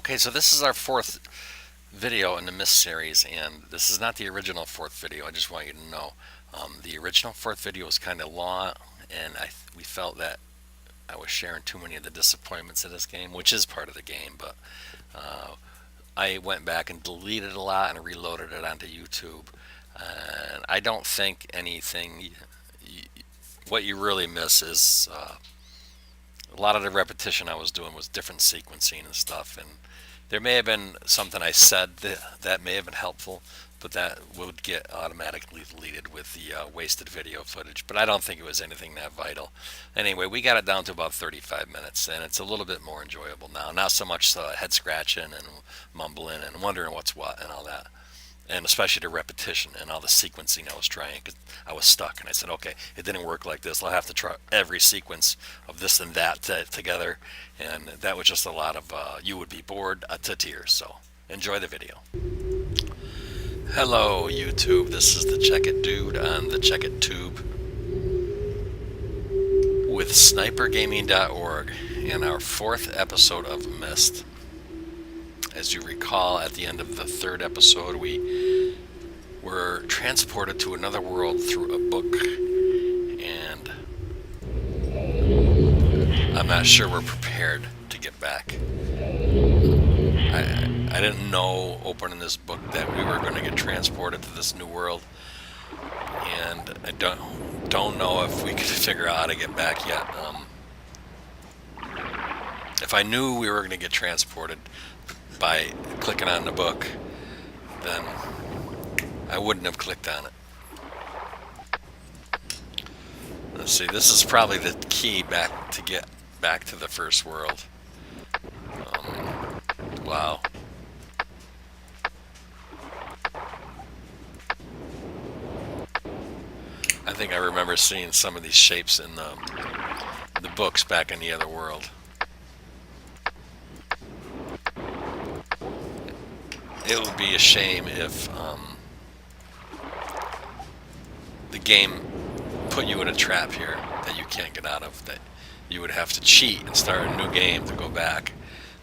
Okay, so this is our fourth video in the Myst series, and this is not the original fourth video. I just want you to know. The original fourth video was kind of long, and we felt that I was sharing too many of the disappointments of this game, which is part of the game, but I went back and deleted a lot and reloaded it onto YouTube. And I don't think anything, what you really miss is a lot of the repetition I was doing was different sequencing and stuff, and there may have been something I said that may have been helpful, but that would get automatically deleted with the wasted video footage. But I don't think it was anything that vital. Anyway, we got it down to about 35 minutes, and it's a little bit more enjoyable now. Not so much head scratching and mumbling and wondering what's what and all that. And especially the repetition and all the sequencing I was trying, because I was stuck. And I said, okay, it didn't work like this. I'll have to try every sequence of this and that together. And that was just a lot of, you would be bored to tears. So enjoy the video. Hello, YouTube. This is the Checkitdude on the Checkitube with snipergaming.org and our fourth episode of Myst. As you recall, at the end of the third episode, we were transported to another world through a book, and I'm not sure we're prepared to get back. I didn't know opening this book that we were going to get transported to this new world, and I don't know if we could figure out how to get back yet. If I knew we were going to get transported by clicking on the book, then I wouldn't have clicked on it. Let's see, this is probably the key back to get back to the first world. Wow. I think I remember seeing some of these shapes in the books back in the other world. It would be a shame if the game put you in a trap here that you can't get out of, that you would have to cheat and start a new game to go back.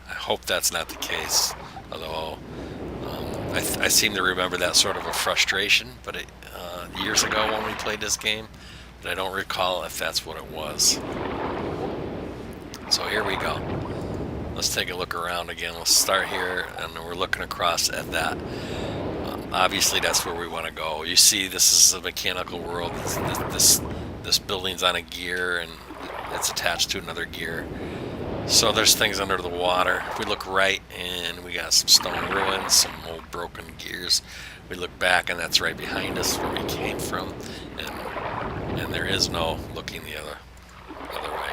I hope that's not the case, although I seem to remember that sort of a frustration but years ago when we played this game, but I don't recall if that's what it was. So here we go. Let's take a look around again. Let's start here, and we're looking across at that. Obviously, that's where we want to go. You see, this is a mechanical world. This building's on a gear, and it's attached to another gear. So there's things under the water. If we look right, and we got some stone ruins, some old broken gears. We look back, and that's right behind us where we came from, and there is no looking the other way.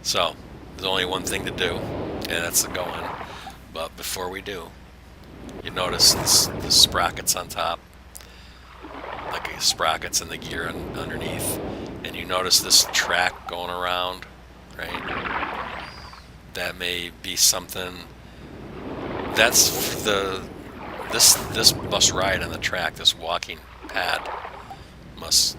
So there's only one thing to do, and that's to go in. But before we do, you notice the sprockets on top, like sprockets in the gear underneath, and you notice this track going around, right? That may be something. That's this must ride on the track. This walking pad must.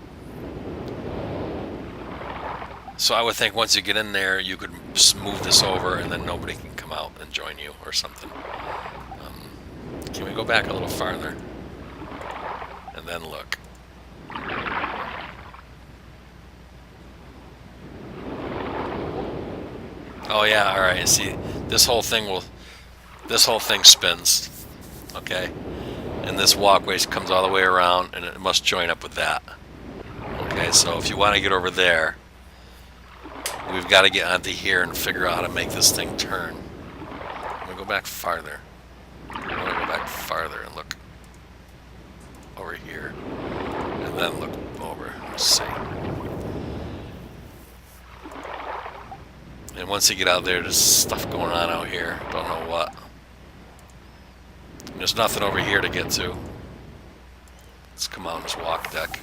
So I would think once you get in there, you could move this over, and then nobody can come out and join you or something. Can we go back a little farther? And then look. Oh yeah, all right. See, this whole thing spins. Okay, and this walkway comes all the way around, and it must join up with that. Okay, so if you want to get over there, we've got to get onto here and figure out how to make this thing turn. I'm going to go back farther. I want to go back farther and look over here. And then look over. Let's see. And once you get out there, there's stuff going on out here. Don't know what. And there's nothing over here to get to. Let's come out on this walk deck.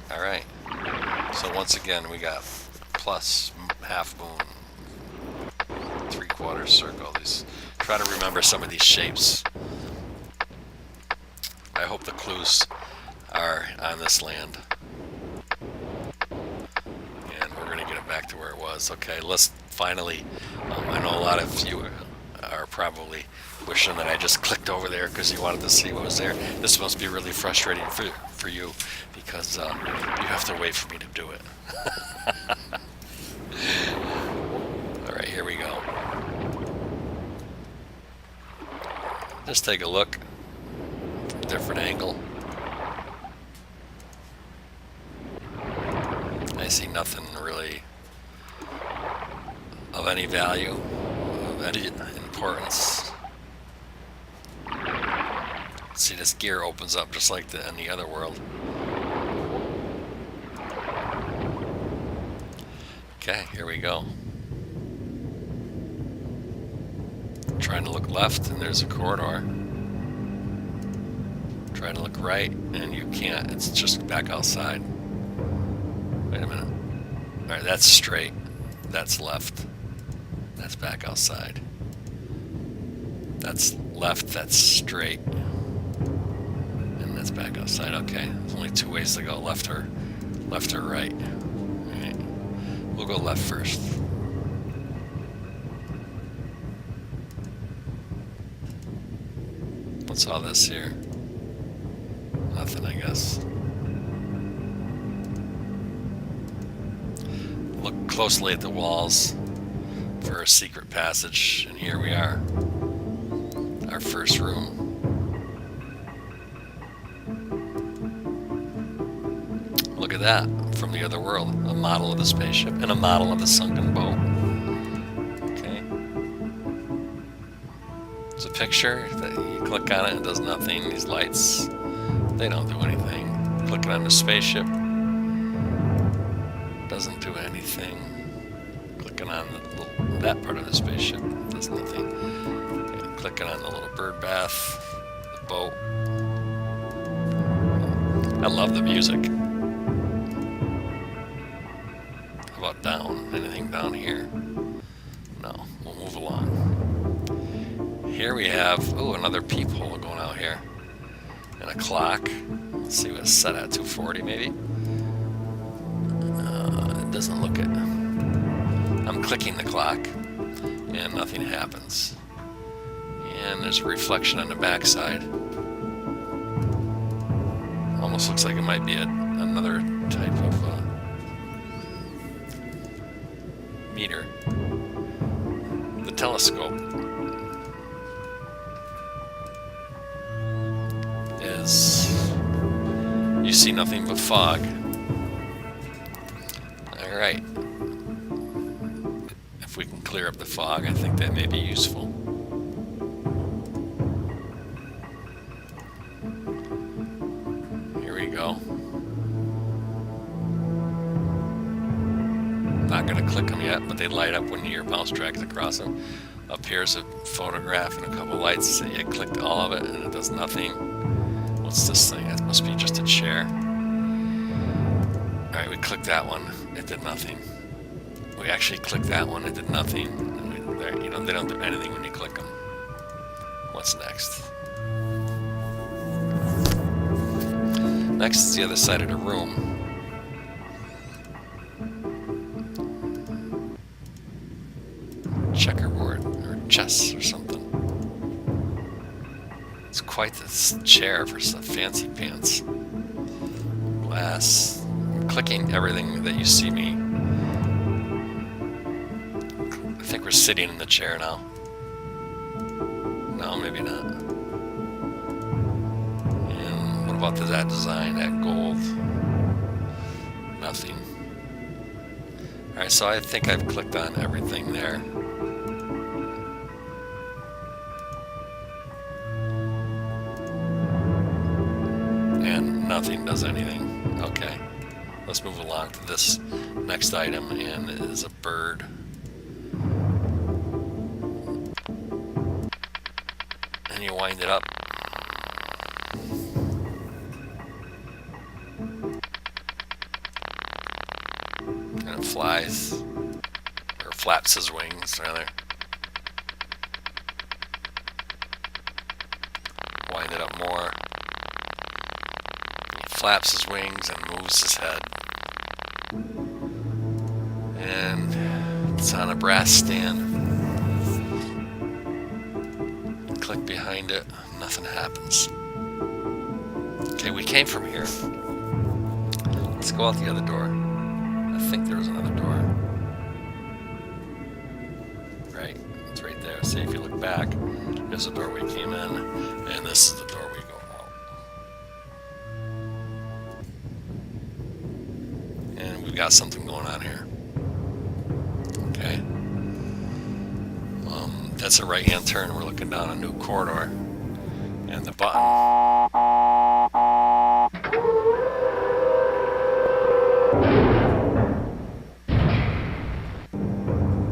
Alright, so once again we got plus, half moon, 3/4 circle. Try to remember some of these shapes. I hope the clues are on this land. And we're going to get it back to where it was. Okay, let's finally, I know a lot of you are probably wishing that I just clicked over there because you wanted to see what was there. This must be really frustrating for you because you have to wait for me to do it. All right, here we go. Just take a look from a different angle. I see nothing really of any value, of any importance. See, this gear opens up just like in the other world. Okay, here we go. Trying to look left, and there's a corridor. Trying to look right, and you can't. It's just back outside. Wait a minute. Alright, that's straight. That's left. That's back outside. That's left, that's straight. And that's back outside. Okay, there's only two ways to go, left or right. Alright. We'll go left first. What's all this here? Nothing, I guess. Look closely at the walls for a secret passage, and here we are. Our first room. Look at that, from the other world. A model of the spaceship and a model of the sunken boat. Okay. There's a picture that you click on it and it does nothing. These lights, they don't do anything. Clicking on the spaceship doesn't do anything. Clicking on that part of the spaceship does nothing. Okay, clicking on the little bird bath, the boat. I love the music. How about down? Anything down here? No, we'll move along. Here we have, another peephole going out here. And a clock. Let's see what it's set at, 2:40 maybe? It doesn't look it. I'm clicking the clock and nothing happens. And there's a reflection on the backside. Almost looks like it might be another type of meter. The telescope is, you see nothing but fog. Alright. If we can clear up the fog, I think that may be useful. Here we go. Not going to click them yet, but they light up when your mouse drags across them. Up here's a photograph and a couple lights. You clicked all of it and it does nothing. What's this thing? That must be just a chair. Alright, we clicked that one. It did nothing. We actually clicked that one. It did nothing. They don't do anything when you click them. What's next? Next is the other side of the room. Checkerboard or chess or something. It's quite this chair for some fancy pants. Glass. I'm clicking everything that you see me. I think we're sitting in the chair now. No, maybe not. And what about that design, that gold? Nothing. Alright, so I think I've clicked on everything there. And nothing does anything. Okay. Let's move along to this next item, and it is a bird. And you wind it up. And it flies. Or flaps his wings, rather. Wind it up more. He flaps his wings and moves his head. And It's on a brass stand. Click behind it, nothing happens. Okay, we came from here. Let's go out the other door. I think there was another door. Right, it's right there. See, if you look back, there's the door we came in, and this is the door we go out. And we've got something going on here. Okay. That's a right-hand turn. We're looking down a new corridor. And the button.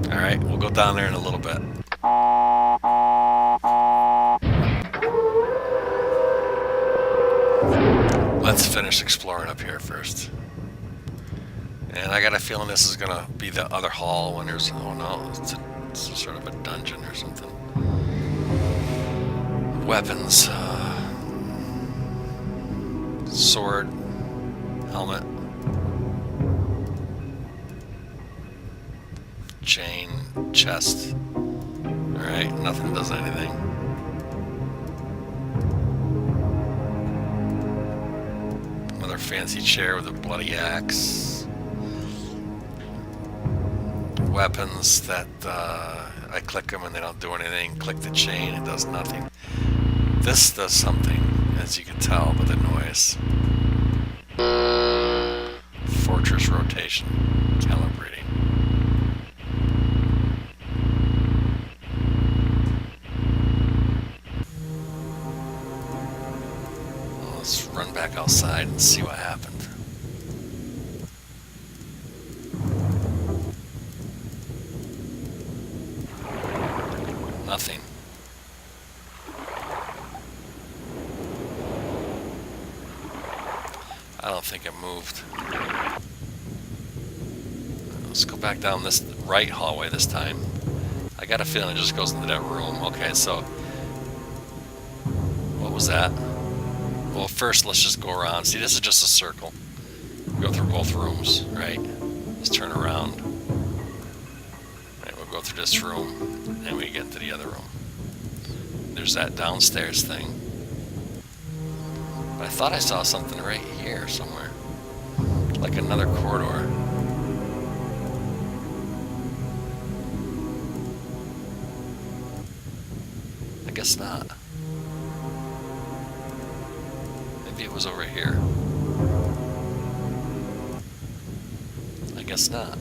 Alright, we'll go down there in a little bit. Let's finish exploring up here first. And I got a feeling this is gonna be the other hall when there's, oh no, it's sort of a dungeon or something. Weapons, sword, helmet, chain, chest. Alright, nothing does anything. Another fancy chair with a bloody axe. Weapons that I click them and they don't do anything. Click the chain, it does nothing. This does something, as you can tell by the noise. Fortress rotation, calibrating. Well, let's run back outside and see what happened. Nothing. I don't think it moved. Let's go back down this right hallway this time. I got a feeling it just goes into that room. Okay, so what was that? Well, first let's just go around. See, this is just a circle. Go through both rooms, right? Let's turn around. Right, we'll go through this room, and we get into the other room. There's that downstairs thing. But I thought I saw something right here somewhere. Like another corridor. I guess not. Maybe it was over here. I guess not.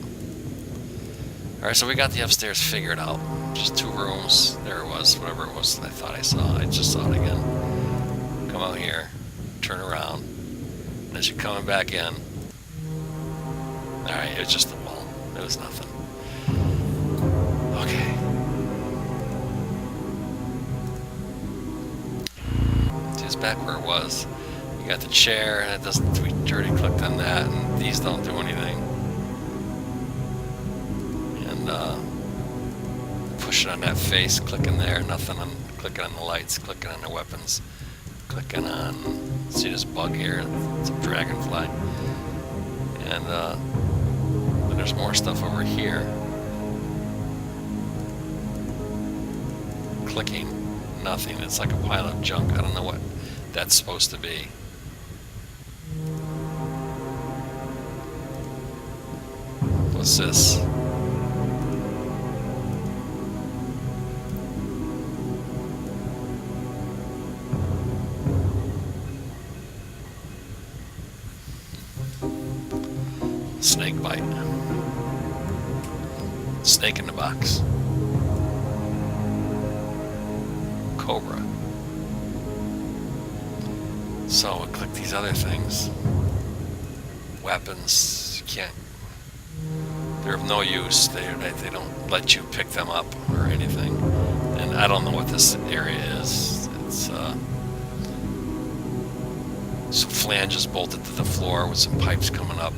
Alright, so we got the upstairs figured out. Just 2 rooms. There it was, whatever it was that I thought I saw. I just saw it again. Come out here, turn around, and as you're coming back in, alright, it was just the wall. It was nothing. Okay. See, it's back where it was. You got the chair, and it doesn't, we already clicked on that, and these don't do anything. Pushing on that face, clicking there, nothing on, clicking on the lights, clicking on the weapons, clicking on, see this bug here, it's a dragonfly, and then there's more stuff over here, clicking, nothing, it's like a pile of junk, I don't know what that's supposed to be. What's this? Snake bite. Snake in the box. Cobra. So I'll click these other things. Weapons, you can't. They're of no use. They don't let you pick them up or anything. And I don't know what this area is. It's some flanges bolted to the floor with some pipes coming up.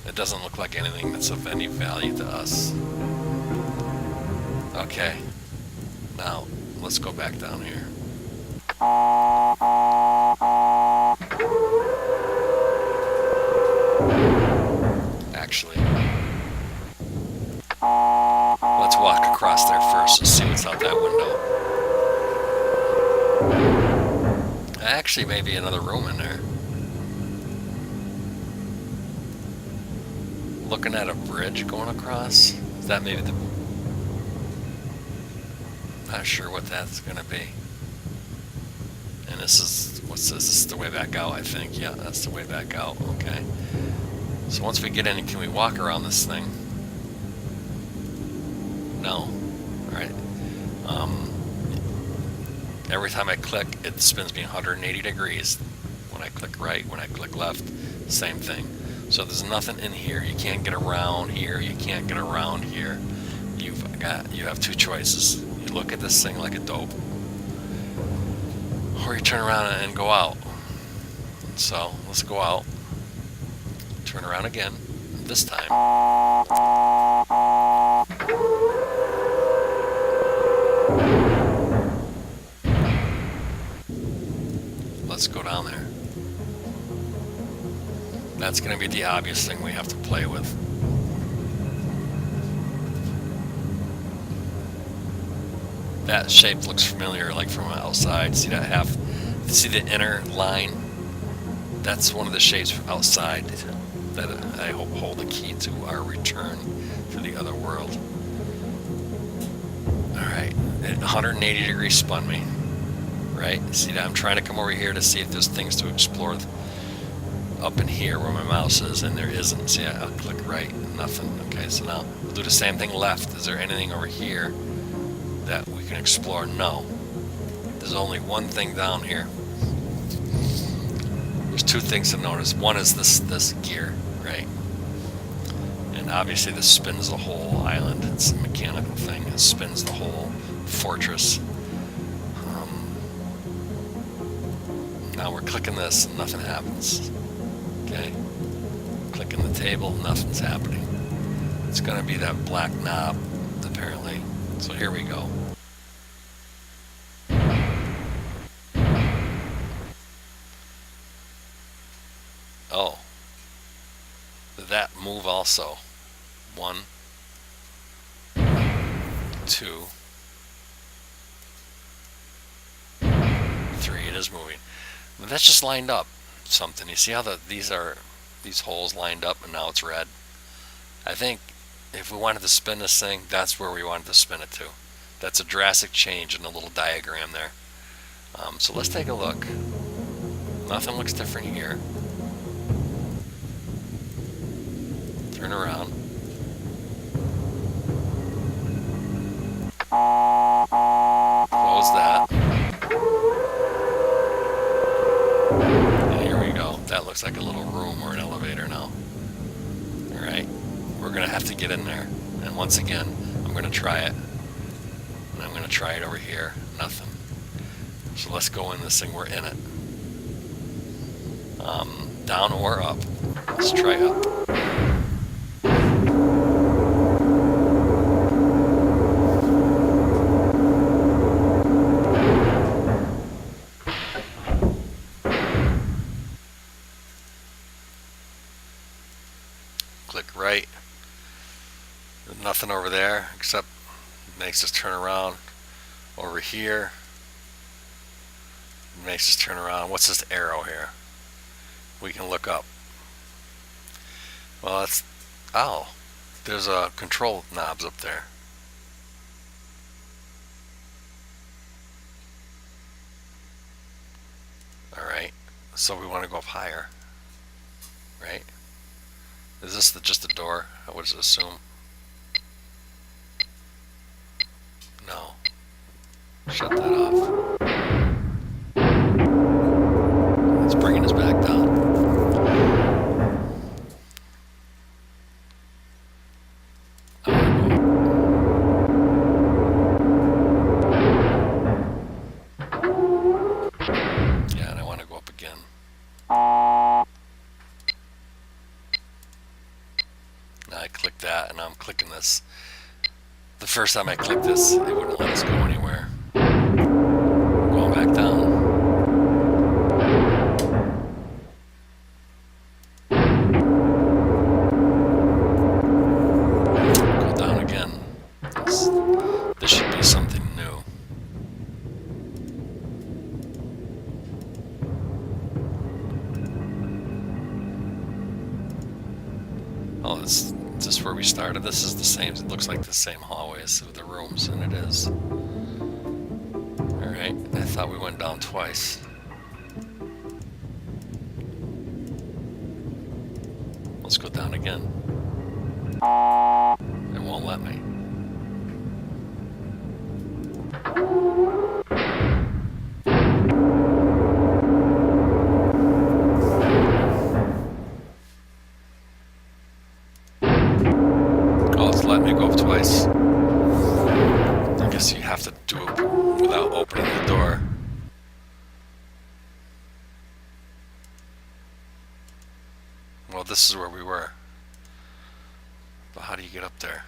It doesn't look like anything that's of any value to us. Okay. Now, let's go back down here. Actually, walk across there first and see what's out that window. Actually, maybe another room in there. Looking at a bridge going across. Is that maybe the... Not sure what that's going to be. And this is... What's this? This is the way back out, I think. Yeah, that's the way back out. Okay. So once we get in, can we walk around this thing? No. Alright. Every time I click, it spins me 180 degrees. When I click right, when I click left, same thing. So there's nothing in here. You can't get around here. You can't get around here. You have two choices. You look at this thing like a dope, or you turn around and go out. So let's go out. Turn around again. This time. Let's go down there. That's going to be the obvious thing we have to play with. That shape looks familiar, like from outside. See that half? See the inner line? That's one of the shapes from outside that I hope hold the key to our return to the other world. Alright, 180 degrees spun me. Right? See that? I'm trying to come over here to see if there's things to explore up in here where my mouse is, and there isn't. See, I'll click right, nothing. Okay, so now we'll do the same thing left. Is there anything over here that we can explore? No. There's only one thing down here. There's two things to notice. One is this gear, right? And obviously this spins the whole island. It's a mechanical thing. It spins the whole fortress. Now we're clicking this and nothing happens. Okay? Clicking the table, nothing's happening. It's going to be that black knob, apparently. So here we go. Oh. Did that move also? 1, 2, 3. It is moving. But that's just lined up something. You see how these holes lined up and now it's red? I think if we wanted to spin this thing, that's where we wanted to spin it to. That's a drastic change in the little diagram there. So let's take a look. Nothing looks different here. Turn around. Close that. And here we go. That looks like a little room or an elevator now. Alright. We're going to have to get in there. And once again, I'm going to try it. And I'm going to try it over here. Nothing. So let's go in this thing. We're in it. Down or up. Let's try up. Click right. There's nothing over there except it makes us turn around. Over here it makes us turn around. What's this arrow here? We can look up. Well, that's... Oh, there's a control knobs up there. Alright, so we want to go up higher. Right? Is this just the door? What does it assume? No. Shut that off. It's bringing us back down. Yeah, and I want to go up again. Now I click that, and now I'm clicking this. The first time I clicked this, it wouldn't let us go anywhere. Going back down. Go down again. Is this where we started? This is the same. It looks like the same hallway as the rooms, and it is. Alright, I thought we went down twice. Let's go down again. It won't let me. Oh, it's let me go up twice. I guess you have to do it without opening the door. Well, this is where we were. But how do you get up there?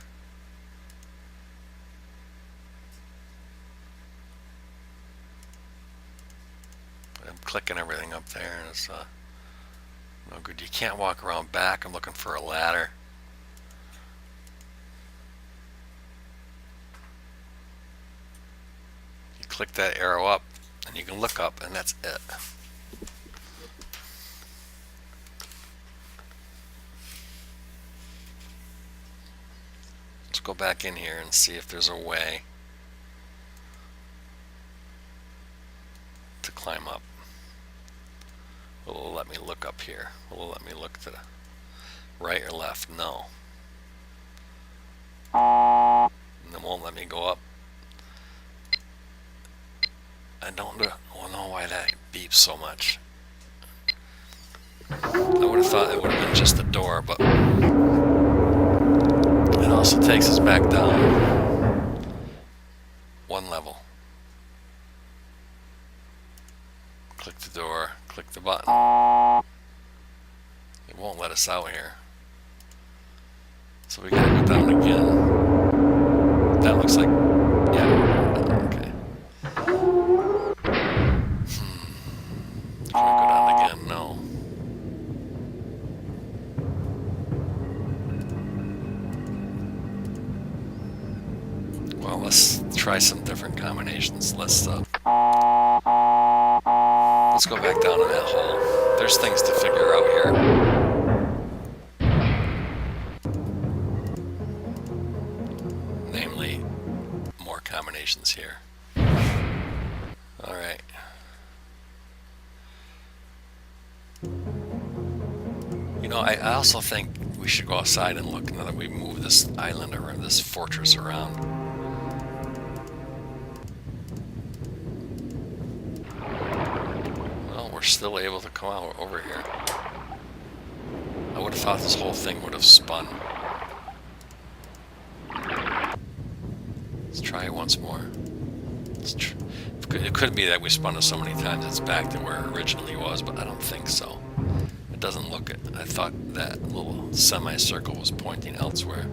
I'm clicking everything up there, and it's no good. You can't walk around back. I'm looking for a ladder. You click that arrow up, and you can look up, and that's it. Let's go back in here and see if there's a way to climb up. Will it let me look up here? Will it let me look to the right or left? No. And it won't let me go up. I don't know why that beeps so much. I would have thought it would have been just the door, but it also takes us back down one level. Click the door, click the button. It won't let us out here. So we gotta go down again. That looks like, yeah, okay. Can we go down again? No. Well, let's try some different combinations. Let's go back down in that hole. There's things to figure out here. Namely, more combinations here. Alright. You know, I also think we should go outside and look now that we move this island or this fortress around. We're still able to come out over here. I would have thought this whole thing would have spun. Let's try it once more. It could be that we spun it so many times it's back to where it originally was, but I don't think so. It doesn't look it. I thought that little semicircle was pointing elsewhere.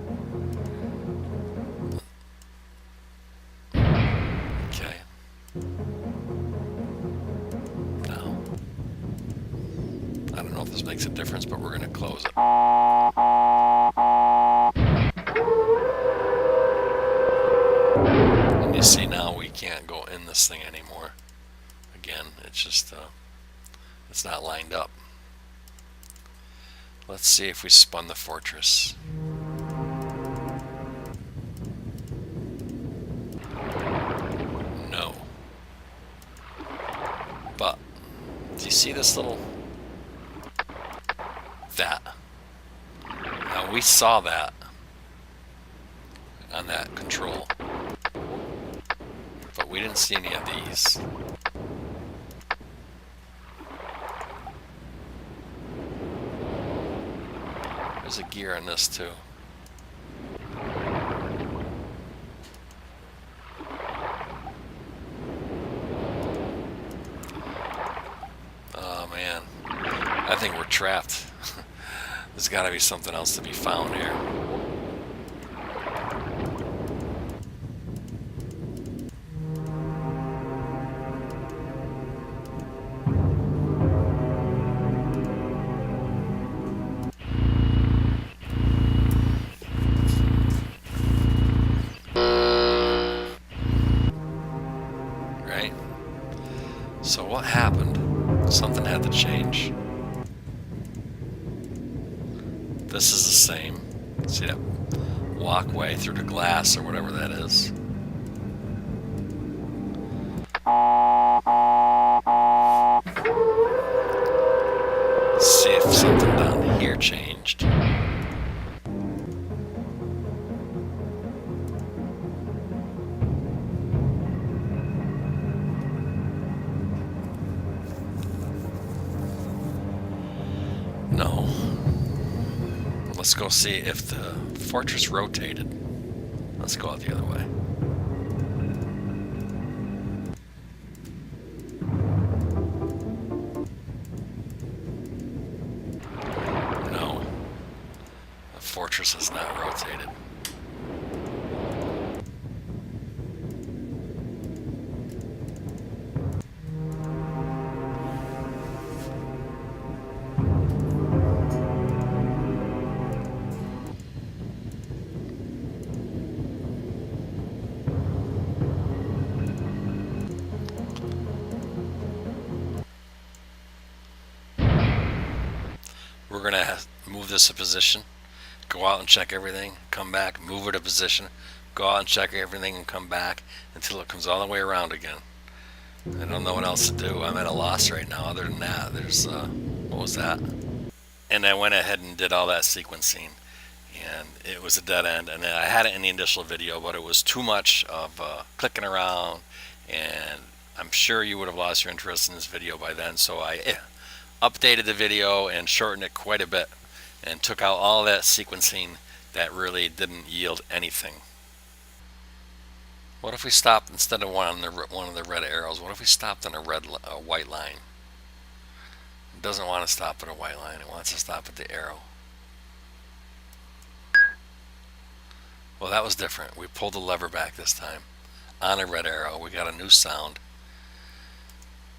Okay. I don't know if this makes a difference, but we're going to close it. And you see now we can't go in this thing anymore. Again, it's just, it's not lined up. Let's see if we spun the fortress. No. But, do you see this little... that? Now we saw that on that control, but we didn't see any of these. There's a gear on this too. Oh man, I think we're trapped. There's got to be something else to be found here. Right? So what happened? Something had to change. This is the same. See that walkway through the glass or whatever that is. See if something down here changed. No. Let's go see if the fortress rotated. Let's go out the other way. No. The fortress has not rotated. We're going to move this a position, go out and check everything, come back, move it a position, go out and check everything and come back until it comes all the way around again. I don't know what else to do. I'm at a loss right now. Other than that, there's, what was that? And I went ahead and did all that sequencing, and it was a dead end. And I had it in the initial video, but it was too much of clicking around, and I'm sure you would have lost your interest in this video by then, so I updated the video and shortened it quite a bit and took out all that sequencing that really didn't yield anything. What if we stopped instead of one of the red arrows? What if we stopped on a white line? It doesn't want to stop at a white line. It wants to stop at the arrow. Well, that was different. We pulled the lever back this time on a red arrow. We got a new sound.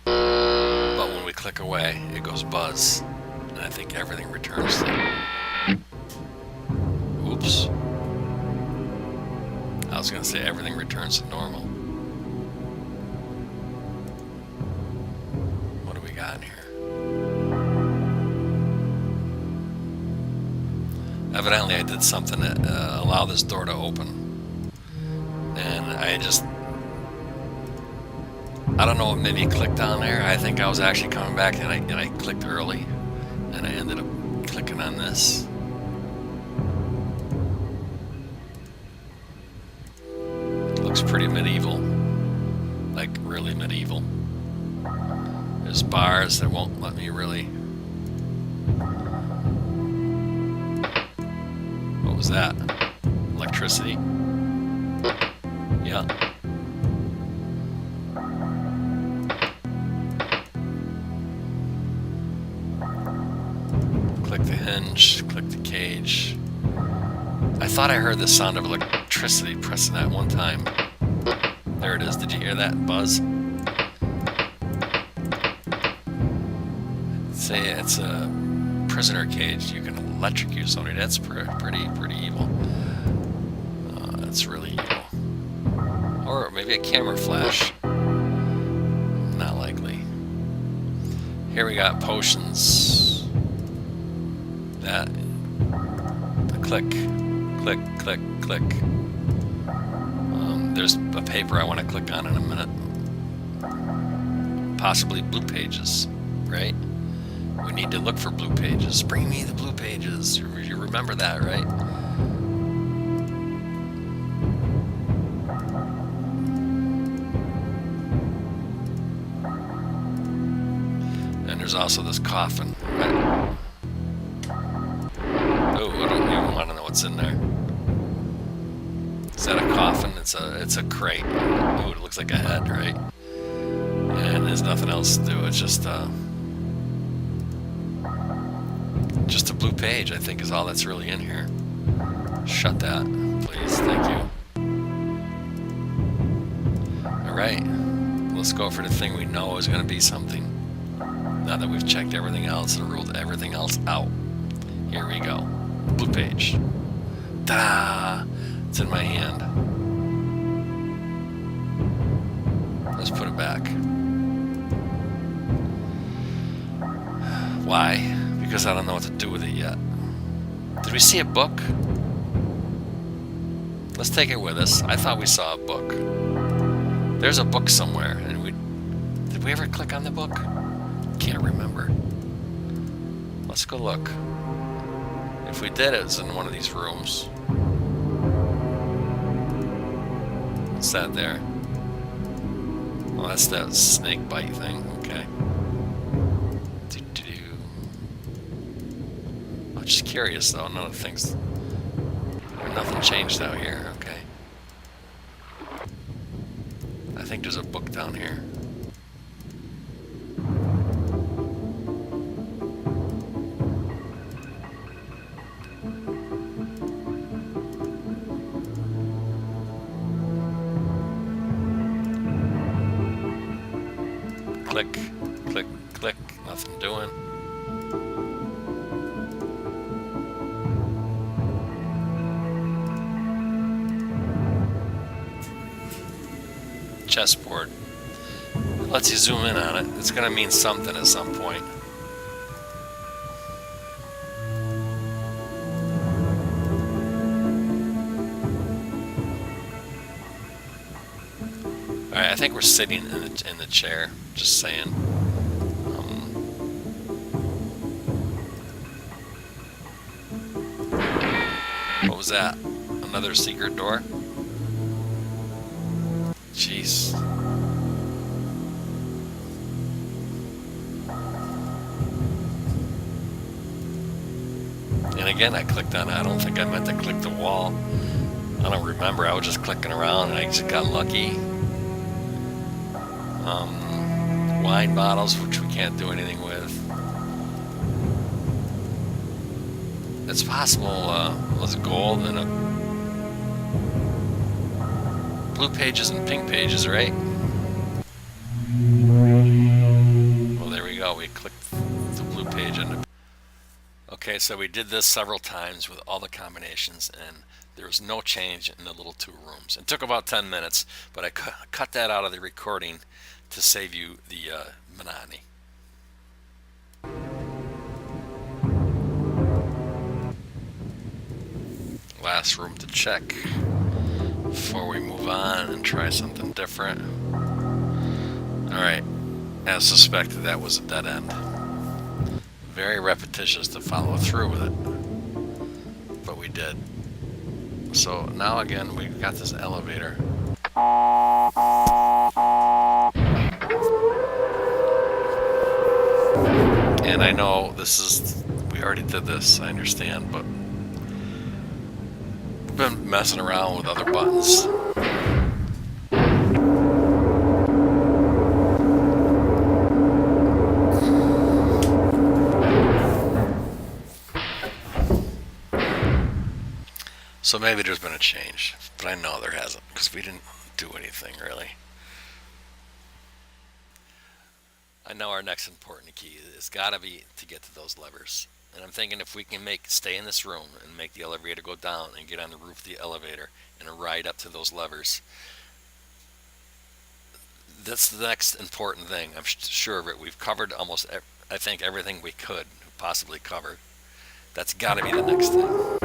But when we click away, it goes buzz, and I think everything returns to... Oops. I was going to say everything returns to normal. What do we got in here? Evidently I did something that allowed this door to open. And I don't know what made me click down there. I think I was actually coming back and I clicked early. And I ended up clicking on this. Looks pretty medieval, like really medieval. There's bars that won't let me really. What was that? Electricity? Yeah. Click the hinge, click the cage. I thought I heard the sound of electricity pressing that one time. There it is. Did you hear that buzz? Say it's a prisoner cage. You can electrocute somebody. That's pretty evil. That's really evil. Or maybe a camera flash. Not likely. Here we got potions. That. The click. Click, click, click. There's a paper I want to click on in a minute. Possibly blue pages, right? We need to look for blue pages. Bring me the blue pages. You remember that, right? And there's also this coffin, right? Oh, I don't even want to know what's in there. Is that a coffin? It's a crate. Ooh, it looks like a head, right? And there's nothing else to do. It's just a blue page, I think, is all that's really in here. Shut that, please. Thank you. Alright. Let's go for the thing we know is going to be something. Now that we've checked everything else and ruled everything else out. Here we go. Blue page. Ta-da! It's in my hand. Let's put it back. Why? Because I don't know what to do with it yet. Did we see a book? Let's take it with us. I thought we saw a book. There's a book somewhere, and did we ever click on the book? Can't remember. Let's go look. If we did, it's in one of these rooms. What's that there? Oh, that's that snake bite thing. Okay. I'm just curious though. None of the things. Nothing changed out here. Okay. I think there's a book down here. Click, click, click. Nothing doing. Chessboard. It lets you zoom in on it. It's gonna mean something at some point. Alright, I think we're sitting in the chair. Just saying. What was that? Another secret door? Jeez. And again, I clicked on it. I don't think I meant to click the wall. I don't remember. I was just clicking around and I just got lucky. Wine bottles, which we can't do anything with. It's possible was gold and blue pages and pink pages, right? Well, there we go. We clicked the blue page on. Okay, so we did this several times with all the combinations, and there was no change in the little two rooms. It took about 10 minutes, but I cut that out of the recording to save you the monotony. Last room to check before we move on and try something different. Alright, as suspected, that was a dead end. Very repetitious to follow through with it, but we did. So now again, we've got this elevator. And I know we already did this, I understand, but I've been messing around with other buttons. So maybe there's been a change, but I know there hasn't, because we didn't do anything really. I know our next important key has got to be to get to those levers. And I'm thinking if we can stay in this room and make the elevator go down and get on the roof of the elevator and ride up to those levers, that's the next important thing. I'm sure of it. We've covered almost, I think, everything we could possibly cover. That's got to be the next thing.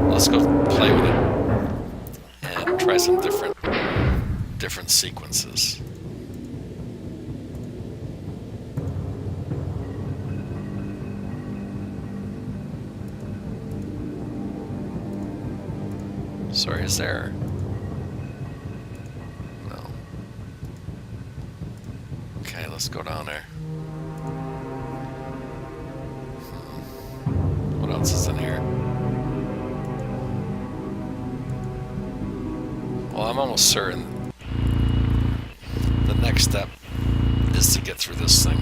Let's go play with it and try some different sequences. Sorry, is there? No. Okay, let's go down there. What else is in here? Well, I'm almost certain the next step is to get through this thing.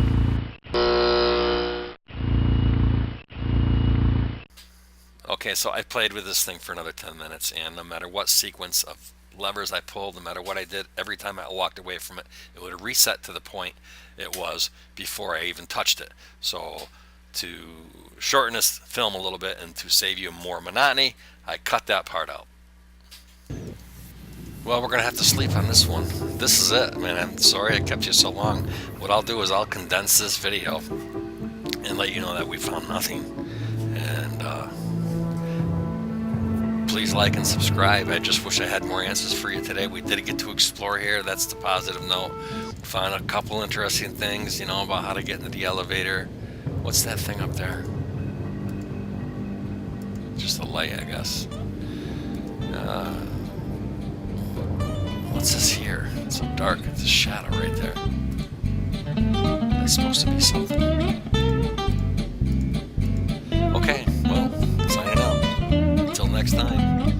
Okay, so I played with this thing for another 10 minutes, and no matter what sequence of levers I pulled, no matter what I did, every time I walked away from it, it would reset to the point it was before I even touched it. So to shorten this film a little bit and to save you more monotony, I cut that part out. Well, we're going to have to sleep on this one. This is it, man. I'm sorry I kept you so long. What I'll do is I'll condense this video and let you know that we found nothing. And please like and subscribe. I just wish I had more answers for you today. We did get to explore here. That's the positive note. We found a couple interesting things, you know, about how to get into the elevator. What's that thing up there? Just a light, I guess. What's this here? It's so dark. It's a shadow right there. That's supposed to be something. Okay, well, signing out. Until next time.